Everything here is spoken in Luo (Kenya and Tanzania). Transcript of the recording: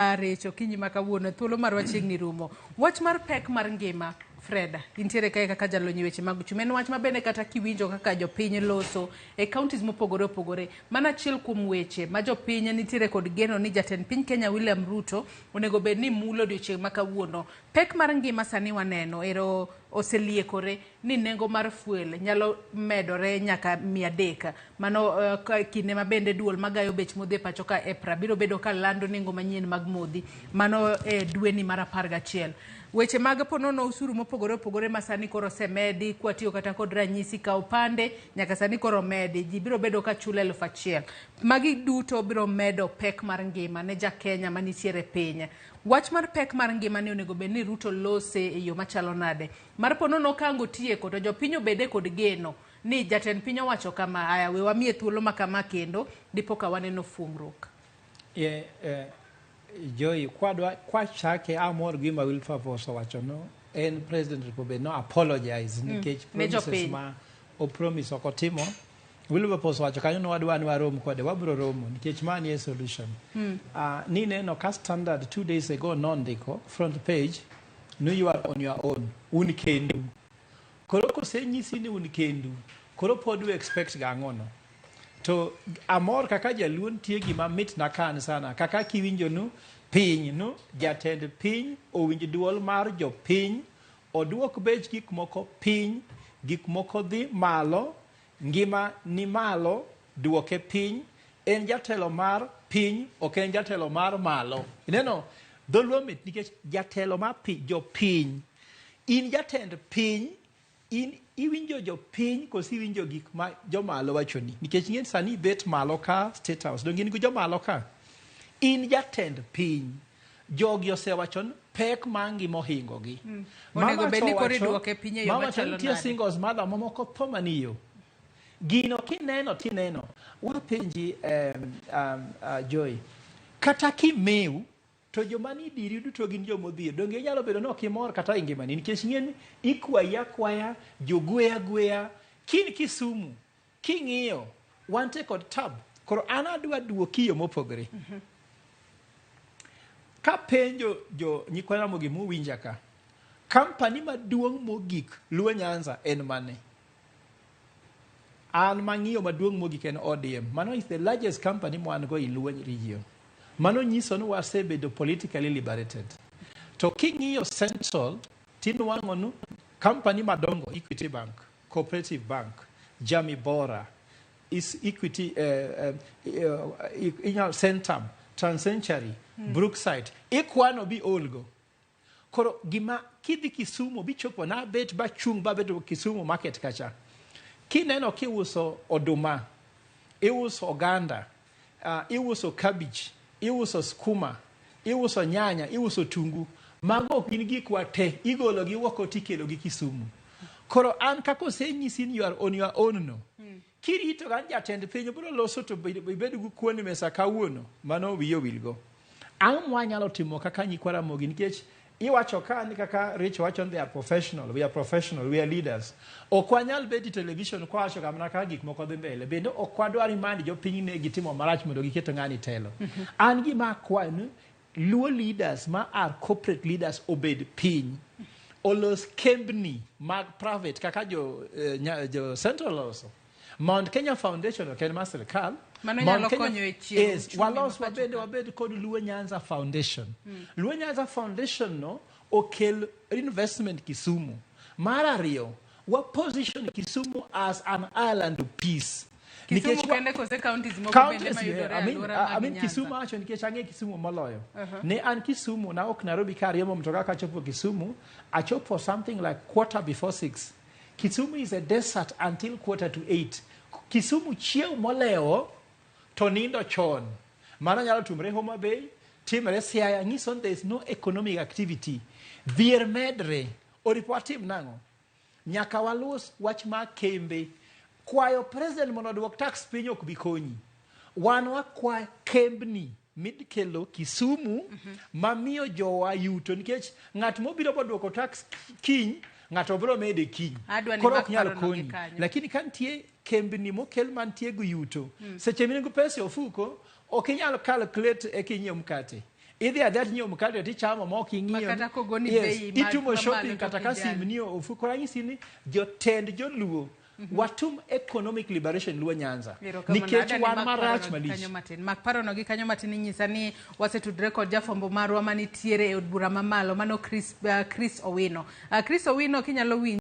Recho kinyi makawuono thuolo marwa chiegni rumo. Wach mar pek mar ngima Freda intiere kae kaka jalony weche mag chuma. En wach mabende kata kiwinjo kaka jopiny loso e counties mopogore opogore. Mana achiel kuom weche ma jopiny nitiere kod geno ni jatend piny Kenya William Ruto onego bed ni mulo odiochieng' makawuono. Pek mar ngima sani waneno ero oseliekore ni nengo mar fuel nyalo medore nyaka 300. Mano kinde mabende duol magayo bech modhi pacho ka EPRA biro bedo ka lando nengo manyien mag modhi. Mano dweni mar 11. Weche mag ponono usuru mopogore opogore masani koro semedi kwatiyo kata kod ranyisi ka opande nyaka sani koro medi ji biro bedo ka chule 1,000. Magi duto biro medo pek mar ngima ne ja Kenya manitiere piny. Wach mar pek mar ngima ni onego bed ni Ruto lose e yo machalo nade. Mar ponono kango tieko to jopiny obede kod geno ni jatend piny owacho kama aya we wamie thuolo makama kendo dipo ka waneno fungruok. Joy kwa chake amor gima Wilberforce wacho no en president Ruto no apologize nikech promises ma o promise okotimo. Wilberforce wacho kanyo no wadwa ni warom kode wabro romo nikech mani e solution. Ni neno ka Standard 2 days ago nondiko front page no you are on your own unikendu. Koro kosenyisi ni unikendu koro pod we expect gangono. To amor kaka jaluon tie gima mit na kan sana kaka kiwinjo no piny no jatend piny owinj duol mar jo piny oduok bech gik moko piny gik moko dhi malo ngima ni malo duoke piny en jatelo mar piny ok en jatelo mar malo ineno dholuo mit nikech jatelo mar jo piny in jatend piny in iwinjo jo piny kosi winjo gik ma jo malo wachoni nikech ngien sani bet malo ka State House dongin go jo malo ka in jatend piny jogi osewachon pek mangi mohingo gi onego bed ni kore duoke piny e yo machalo nade singles mother momoko pomaniyo gino kineno tineno wapenji Joy kata kimeu to jomani diri duto gin jomodhier donge nyalo bedo no kimor kata ingimani nikech ngien ikwaya kwaya jogweya kin Kisumu king'iyo wante kod tab koro ana adwa duoki yo mopogore ka penjo jo nyikwa Ramogi mu winja ka company maduong' mogik Luo Nyanza en mane an mang'iyo maduong' mogik en ODM mano is the largest company mwan go in Luo region mano nyiso ni wasebedo politically liberated. To king'iyo Central, tinwang'o no company madongo Equity Bank, Cooperative Bank, Jamii Bora, is Equity, Centum, Transcentury, Brookside, ikwano bi olgo. Koro gima kidhi Kisumu bichopo na bet bachung babedo Kisumu market kacha. Kineno kiuso oduma, iuso oganda, iuso cabbage, iuso skuma, iuso nyanya, iuso tungu. Mago gin gik wa te igolo gi woko tikelo gi Kisumu. Koro an kako se nyisi ni you are on your own no. Kirito gan jatend piny biro loso to bedo gu kuoni mesa kawuono mano wiyo wilgo. An mwanyalo timo kaka nyikwa Ramogi nikech iwacho ka ni kaka Rich wacho they are professional, we are leaders. Okwanyal bedi television kwa wacho kamna ka gik moko dhi mbele. Bendo okwadwari mandi jo piny ne gitimo marach mondo giketo ng'ani telo. An gima kwanu Luo leaders ma are corporate leaders obed piny. Olos kembni mag private kaka jo Central also. Mount Kenya Foundation ok en sirkal. Mano nyalo konyo e chiemo. Yes, walos wabed kod Luo Nyanza Foundation. Luo Nyanza Foundation no okel investment Kisumu. Mar ariyo, wa position Kisumu as an island of peace. Kisumu kende kose counties moko bende mayudore I mean Kisumu acho nikech ang'e Kisumu moloyo. Ne an Kisumu na ok Nairobi ka riemo mtoka ka chopo Kisumu, achopo something like 6:15. Kisumu is a desert until 7:45. Kisumu chiew moleo to nindo chon. Mano nyalo tumre Homa Bay, timre Siaya, ng'ison there is no economic activity. Dhier medre, oripotim nango. Nyaka walos wach ma kembe. Kwayo president mondo duok tax piny ok bi konyi. Wan wakwa kembni midkelo Kisumu mamiyo jowa yuto nikech ng'at mobiro duoko tax kiny ng'ato biro mede kiny. Koro ok nyal konyi. Lakini kantie kembni mokel mantie gu yuto. Seche miningo pesa ofuko ok inyalo calculate e kinyiew mkate. idhi adhi nyiewo mkate tichamo ma ok ing'iyo. Yes, itumo shopping kata ka simni ofuko. Ranyisi ni jotend joluo watum economic liberation Luo Nyanza. Nikech wan marach malich. Mak parono gi kanyo matin nyisa ni wasetudre kod jafombo marwa manitiere e od bura mamalo mano Chris Owino. Chris Owino kinyalo winjo